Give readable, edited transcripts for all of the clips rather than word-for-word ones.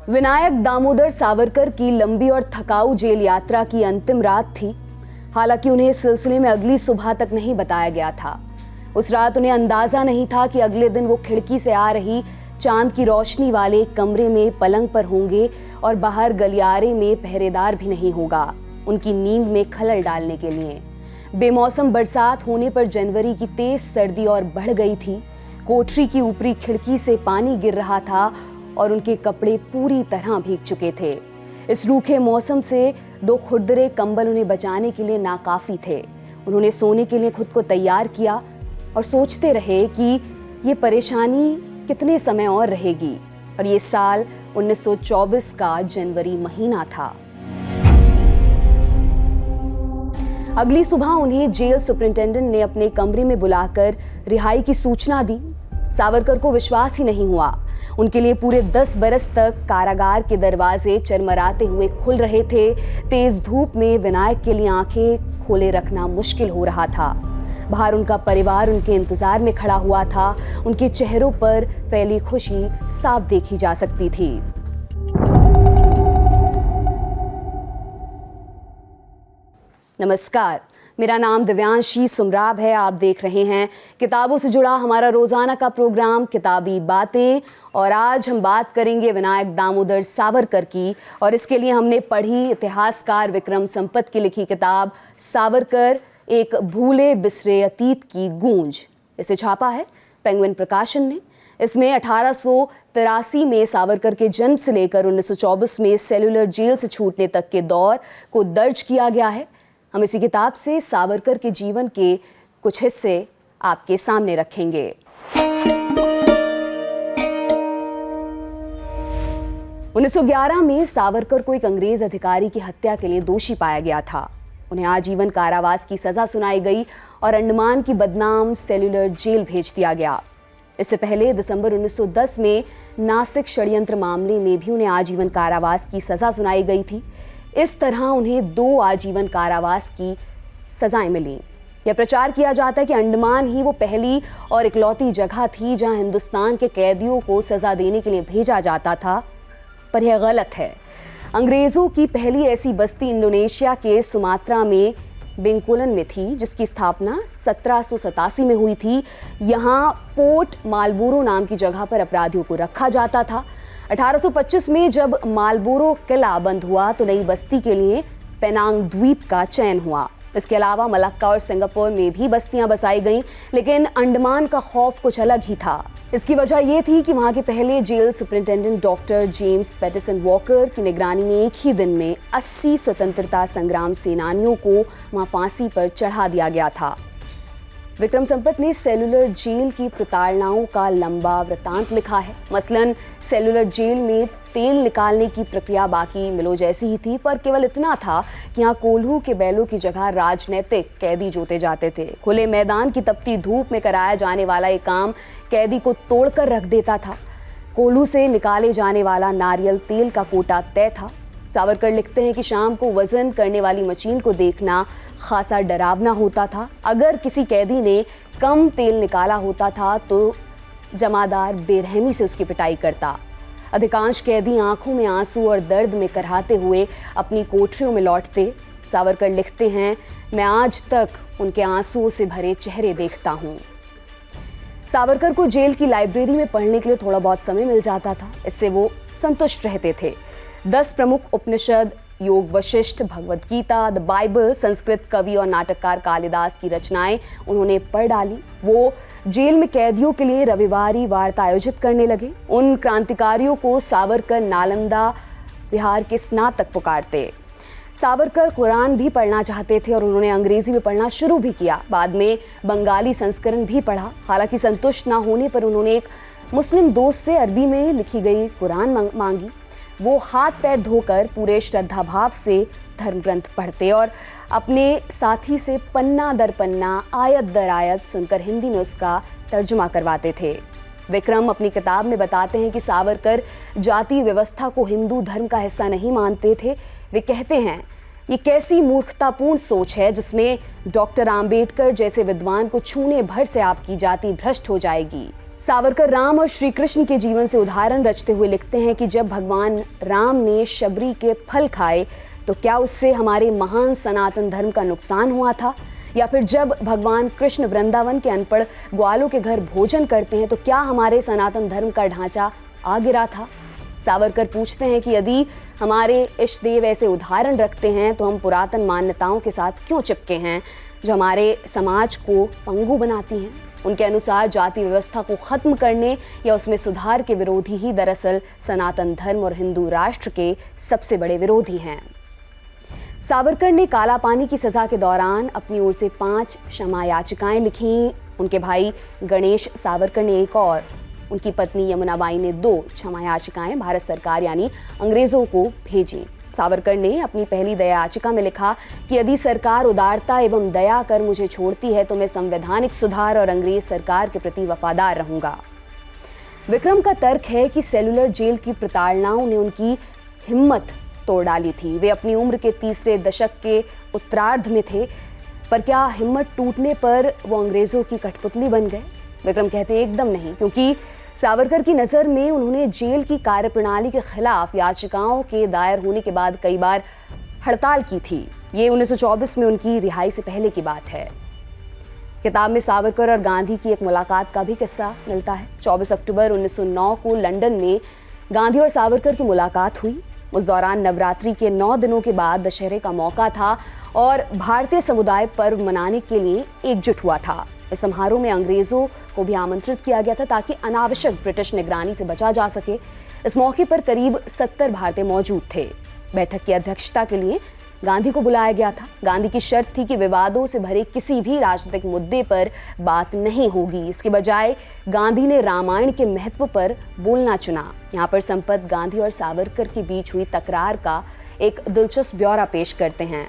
विनायक दामोदर सावरकर की लंबी और थकाऊ जेल यात्रा की अंतिम रात थी। हालांकि उन्हें इस सिलसिले में अगली सुबह तक नहीं बताया गया था। उस रात उन्हें अंदाजा नहीं था कि अगले दिन वो खिड़की से आ रही चांद की रोशनी वाले कमरे में पलंग पर होंगे और बाहर गलियारे में पहरेदार भी नहीं होगा उनकी नींद में खलल डालने के लिए। बेमौसम बरसात होने पर जनवरी की तेज सर्दी और बढ़ गई थी। कोठरी की ऊपरी खिड़की से पानी गिर रहा था और उनके कपड़े पूरी तरह भीग चुके थे। इस रूखे मौसम से 2 खुरदरे कंबल उन्हें बचाने के लिए नाकाफी थे। उन्होंने सोने के लिए खुद को तैयार किया और सोचते रहे कि ये परेशानी कितने समय और रहेगी। और ये साल 1924 का जनवरी महीना था। अगली सुबह उन्हें जेल सुपरिंटेंडेंट ने अपने कमरे में बुलाकर रिहाई की सूचना दी। सावरकर को विश्वास ही नहीं हुआ। उनके लिए पूरे 10 बरस तक कारागार के दरवाजे चरमराते हुए खुल रहे थे। तेज धूप में विनायक के लिए आंखें खोले रखना मुश्किल हो रहा था। बाहर उनका परिवार उनके इंतजार में खड़ा हुआ था। उनके चेहरों पर फैली खुशी साफ देखी जा सकती थी। नमस्कार, मेरा नाम दिव्यांशी सुमराब है। आप देख रहे हैं किताबों से जुड़ा हमारा रोजाना का प्रोग्राम किताबी बातें। और आज हम बात करेंगे विनायक दामोदर सावरकर की। और इसके लिए हमने पढ़ी इतिहासकार विक्रम संपत की लिखी किताब सावरकर, एक भूले बिसरे अतीत की गूंज। इसे छापा है पेंगुइन प्रकाशन ने। इसमें 1883 में सावरकर के जन्म से लेकर 1924 में सेलुलर जेल से छूटने तक के दौर को दर्ज किया गया है। हम इसी किताब से सावरकर के जीवन के कुछ हिस्से आपके सामने रखेंगे। 1911 में सावरकर को एक अंग्रेज अधिकारी की हत्या के लिए दोषी पाया गया था। उन्हें आजीवन कारावास की सजा सुनाई गई और अंडमान की बदनाम सेलुलर जेल भेज दिया गया। इससे पहले दिसंबर 1910 में नासिक षड्यंत्र मामले में भी उन्हें आजीवन कारावास की सजा सुनाई गई थी। इस तरह उन्हें 2 आजीवन कारावास की सजाएं मिली। यह प्रचार किया जाता है कि अंडमान ही वो पहली और इकलौती जगह थी जहां हिंदुस्तान के कैदियों को सजा देने के लिए भेजा जाता था, पर यह गलत है। अंग्रेजों की पहली ऐसी बस्ती इंडोनेशिया के सुमात्रा में बेंकुलन में थी, जिसकी स्थापना 1787 में हुई थी। यहाँ फोर्ट मालबोरो नाम की जगह पर अपराधियों को रखा जाता था। 1825 में जब मालबोरो किला बंद हुआ तो नई बस्ती के लिए पेनांग द्वीप का चयन हुआ। इसके अलावा मलक्का और सिंगापुर में भी बस्तियां बसाई गईं, लेकिन अंडमान का खौफ कुछ अलग ही था। इसकी वजह यह थी कि वहां के पहले जेल superintendent doctor James Patterson Walker की निगरानी में एक ही दिन में 80 स्वतंत्रता संग्राम सेनानियों को वहां फांसी पर चढ़ा दिया गया था। विक्रम संपत ने सेलुलर जेल की प्रताड़नाओं का लंबा वृतांत लिखा है। मसलन सेलुलर जेल में तेल निकालने की प्रक्रिया बाकी मिलों जैसी ही थी। फर्क केवल इतना था कि यहाँ कोल्हू के बैलों की जगह राजनीतिक कैदी जोते जाते थे। खुले मैदान की तपती धूप में कराया जाने वाला ये काम कैदी को तोड़कर रख देता था। कोल्हू से निकाले जाने वाला नारियल तेल का कोटा तय था। सावरकर लिखते हैं कि शाम को वजन करने वाली मशीन को देखना खासा डरावना होता था। अगर किसी कैदी ने कम तेल निकाला होता था तो जमादार बेरहमी से उसकी पिटाई करता। अधिकांश कैदी आंखों में आंसू और दर्द में करहाते हुए अपनी कोठरियों में लौटते। सावरकर लिखते हैं, मैं आज तक उनके आंसुओं से भरे चेहरे देखता हूँ। सावरकर को जेल की लाइब्रेरी में पढ़ने के लिए थोड़ा बहुत समय मिल जाता था। इससे वो संतुष्ट रहते थे। 10 प्रमुख उपनिषद, योग वशिष्ठ, भगवद गीता, द बाइबल, संस्कृत कवि और नाटककार कालिदास की रचनाएं उन्होंने पढ़ डाली। वो जेल में कैदियों के लिए रविवारी वार्ता आयोजित करने लगे। उन क्रांतिकारियों को सावरकर नालंदा बिहार के स्नातक पुकारते। सावरकर कुरान भी पढ़ना चाहते थे और उन्होंने अंग्रेजी में पढ़ना शुरू भी किया। बाद में बंगाली संस्करण भी पढ़ा। हालांकि संतुष्ट न होने पर उन्होंने एक मुस्लिम दोस्त से अरबी में लिखी गई कुरान मांगी। वो हाथ पैर धोकर पूरे श्रद्धा भाव से धर्म ग्रंथ पढ़ते और अपने साथी से पन्ना दर पन्ना, आयत दर आयत सुनकर हिंदी में उसका तर्जुमा करवाते थे। विक्रम अपनी किताब में बताते हैं कि सावरकर जाति व्यवस्था को हिंदू धर्म का हिस्सा नहीं मानते थे। वे कहते हैं, ये कैसी मूर्खतापूर्ण सोच है जिसमें डॉक्टर आम्बेडकर जैसे विद्वान को छूने भर से आपकी जाति भ्रष्ट हो जाएगी। सावरकर राम और श्री कृष्ण के जीवन से उदाहरण रचते हुए लिखते हैं कि जब भगवान राम ने शबरी के फल खाए तो क्या उससे हमारे महान सनातन धर्म का नुकसान हुआ था, या फिर जब भगवान कृष्ण वृंदावन के अनपढ़ ग्वालों के घर भोजन करते हैं तो क्या हमारे सनातन धर्म का ढांचा आ गिरा था। सावरकर पूछते हैं कि यदि हमारे इष्ट देव ऐसे उदाहरण रखते हैं तो हम पुरातन मान्यताओं के साथ क्यों चिपके हैं जो हमारे समाज को पंगु बनाती हैं। उनके अनुसार जाति व्यवस्था को खत्म करने या उसमें सुधार के विरोधी ही दरअसल सनातन धर्म और हिंदू राष्ट्र के सबसे बड़े विरोधी हैं। सावरकर ने काला पानी की सजा के दौरान अपनी ओर से 5 क्षमा याचिकाएं लिखी। उनके भाई गणेश सावरकर ने एक और उनकी पत्नी यमुनाबाई ने 2 क्षमा याचिकाएं भारत सरकार यानी अंग्रेजों को भेजी। सावरकर ने अपनी पहली दया याचिका में लिखा कि यदि सरकार उदारता एवं दया कर मुझे छोड़ती है तो मैं संवैधानिक सुधार और अंग्रेज सरकार के प्रति वफादार रहूंगा। विक्रम का तर्क है कि सेलुलर जेल की प्रताड़नाओं ने उनकी हिम्मत तोड़ डाली थी। वे अपनी उम्र के तीसरे दशक के उत्तरार्ध में थे, पर क्या हिम्मत टूटने पर वो अंग्रेजों की कठपुतली बन गए? विक्रम कहते हैं एकदम नहीं, क्योंकि सावरकर की नज़र में उन्होंने जेल की कार्यप्रणाली के खिलाफ याचिकाओं के दायर होने के बाद कई बार हड़ताल की थी। ये 1924 में उनकी रिहाई से पहले की बात है। किताब में सावरकर और गांधी की एक मुलाकात का भी किस्सा मिलता है। 24 अक्टूबर 1909 को लंदन में गांधी और सावरकर की मुलाकात हुई। उस दौरान नवरात्रि के 9 दिनों के बाद दशहरे का मौका था और भारतीय समुदाय पर्व मनाने के लिए एकजुट हुआ था। इस समारोह में अंग्रेजों को भी आमंत्रित किया गया था ताकि अनावश्यक ब्रिटिश निगरानी से बचा जा सके। इस मौके पर करीब 70 भारतीय मौजूद थे। बैठक की अध्यक्षता के लिए गांधी को बुलाया गया था। गांधी की शर्त थी कि विवादों से भरे किसी भी राजनीतिक मुद्दे पर बात नहीं होगी। इसके बजाय गांधी ने रामायण के महत्व पर बोलना चुना। यहाँ पर संपत गांधी और सावरकर के बीच हुई तकरार का एक दिलचस्प ब्यौरा पेश करते हैं।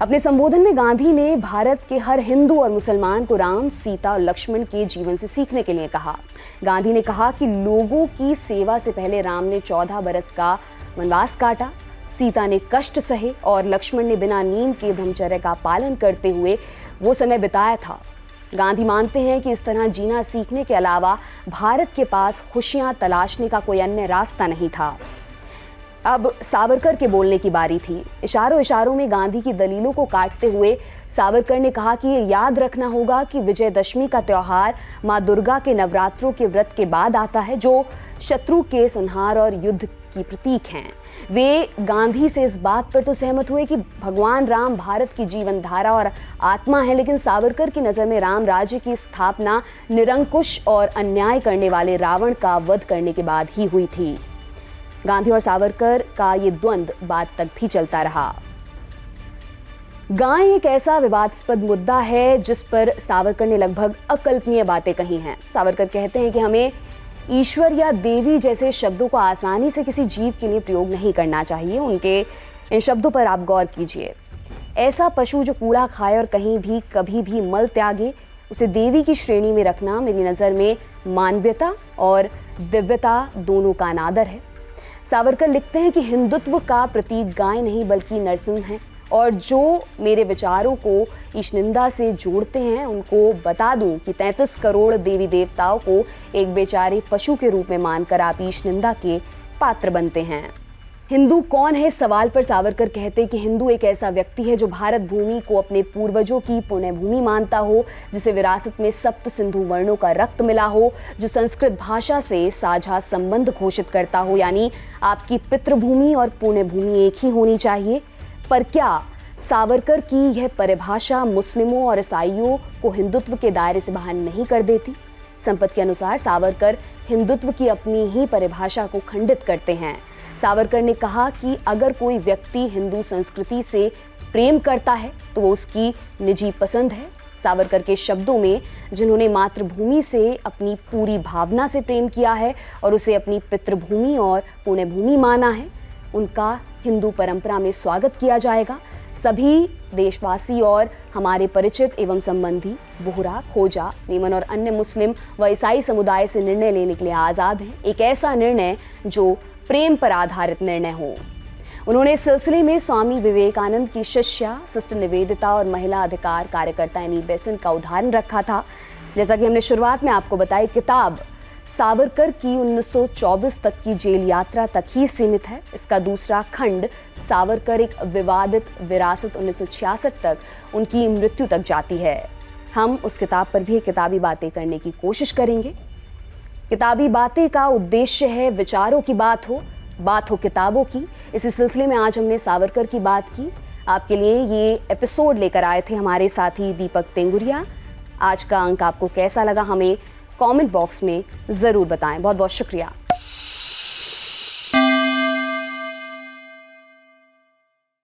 अपने संबोधन में गांधी ने भारत के हर हिंदू और मुसलमान को राम, सीता और लक्ष्मण के जीवन से सीखने के लिए कहा। गांधी ने कहा कि लोगों की सेवा से पहले राम ने 14 बरस का वनवास काटा, सीता ने कष्ट सहे और लक्ष्मण ने बिना नींद के ब्रह्मचर्य का पालन करते हुए वो समय बिताया था। गांधी मानते हैं कि इस तरह जीना सीखने के अलावा भारत के पास खुशियां तलाशने का कोई अन्य रास्ता नहीं था। अब सावरकर के बोलने की बारी थी। इशारों इशारों में गांधी की दलीलों को काटते हुए सावरकर ने कहा कि ये याद रखना होगा कि विजयदशमी का त्यौहार माँ दुर्गा के नवरात्रों के व्रत के बाद आता है, जो शत्रु के संहार और युद्ध की प्रतीक हैं। वे गांधी से इस बात पर तो सहमत हुए कि भगवान राम भारत की जीवन धारा और आत्मा है, लेकिन सावरकर की नज़र में राम राज्य की स्थापना निरंकुश और अन्याय करने वाले रावण का वध करने के बाद ही हुई थी। गांधी और सावरकर का ये द्वंद्व बाद तक भी चलता रहा। गाय एक ऐसा विवादास्पद मुद्दा है जिस पर सावरकर ने लगभग अकल्पनीय बातें कही हैं। सावरकर कहते हैं कि हमें ईश्वर या देवी जैसे शब्दों को आसानी से किसी जीव के लिए प्रयोग नहीं करना चाहिए। उनके इन शब्दों पर आप गौर कीजिए। ऐसा पशु जो कूड़ा खाए और कहीं भी कभी भी मल त्यागे, उसे देवी की श्रेणी में रखना मेरी नज़र में मानवीयता और दिव्यता दोनों का अनादर है। सावरकर लिखते हैं कि हिंदुत्व का प्रतीक गाय नहीं बल्कि नरसिंह है, और जो मेरे विचारों को ईशनिंदा से जोड़ते हैं उनको बता दूं कि 33 करोड़ देवी देवताओं को एक बेचारे पशु के रूप में मानकर आप ईशनिंदा के पात्र बनते हैं। हिंदू कौन है, इस सवाल पर सावरकर कहते कि हिंदू एक ऐसा व्यक्ति है जो भारत भूमि को अपने पूर्वजों की पुण्य भूमि मानता हो, जिसे विरासत में सप्त सिंधु वर्णों का रक्त मिला हो, जो संस्कृत भाषा से साझा संबंध घोषित करता हो, यानी आपकी पितृभूमि और पुण्य भूमि एक ही होनी चाहिए। पर क्या सावरकर की यह परिभाषा मुस्लिमों और ईसाइयों को हिंदुत्व के दायरे से बाहर नहीं कर देती? संपत के अनुसार सावरकर हिंदुत्व की अपनी ही परिभाषा को खंडित करते हैं। सावरकर ने कहा कि अगर कोई व्यक्ति हिंदू संस्कृति से प्रेम करता है तो वो उसकी निजी पसंद है। सावरकर के शब्दों में, जिन्होंने मातृभूमि से अपनी पूरी भावना से प्रेम किया है और उसे अपनी पितृभूमि और पुण्यभूमि माना है, उनका हिंदू परंपरा में स्वागत किया जाएगा। सभी देशवासी और हमारे परिचित एवं संबंधी बोहरा, खोजा, मेमन और अन्य मुस्लिम व ईसाई समुदाय से निर्णय लेने के लिए आज़ाद हैं। एक ऐसा निर्णय जो प्रेम पर आधारित निर्णय हो। उन्होंने इस सिलसिले में स्वामी विवेकानंद की शिष्या सिस्टर निवेदिता और महिला अधिकार कार्यकर्ता एनी बेसेंट का उदाहरण रखा था। जैसा कि हमने शुरुआत में आपको बताया, किताब सावरकर की 1924 तक की जेल यात्रा तक ही सीमित है। इसका दूसरा खंड सावरकर एक विवादित विरासत 1966 तक उनकी मृत्यु तक जाती है। हम उस किताब पर भी किताबी बातें करने की कोशिश करेंगे। किताबी बातें का उद्देश्य है विचारों की बात हो किताबों की। इसी सिलसिले में आज हमने सावरकर की बात की। आपके लिए ये एपिसोड लेकर आए थे हमारे साथी दीपक तेंगुरिया। आज का अंक आपको कैसा लगा हमें कमेंट बॉक्स में ज़रूर बताएं। बहुत बहुत शुक्रिया।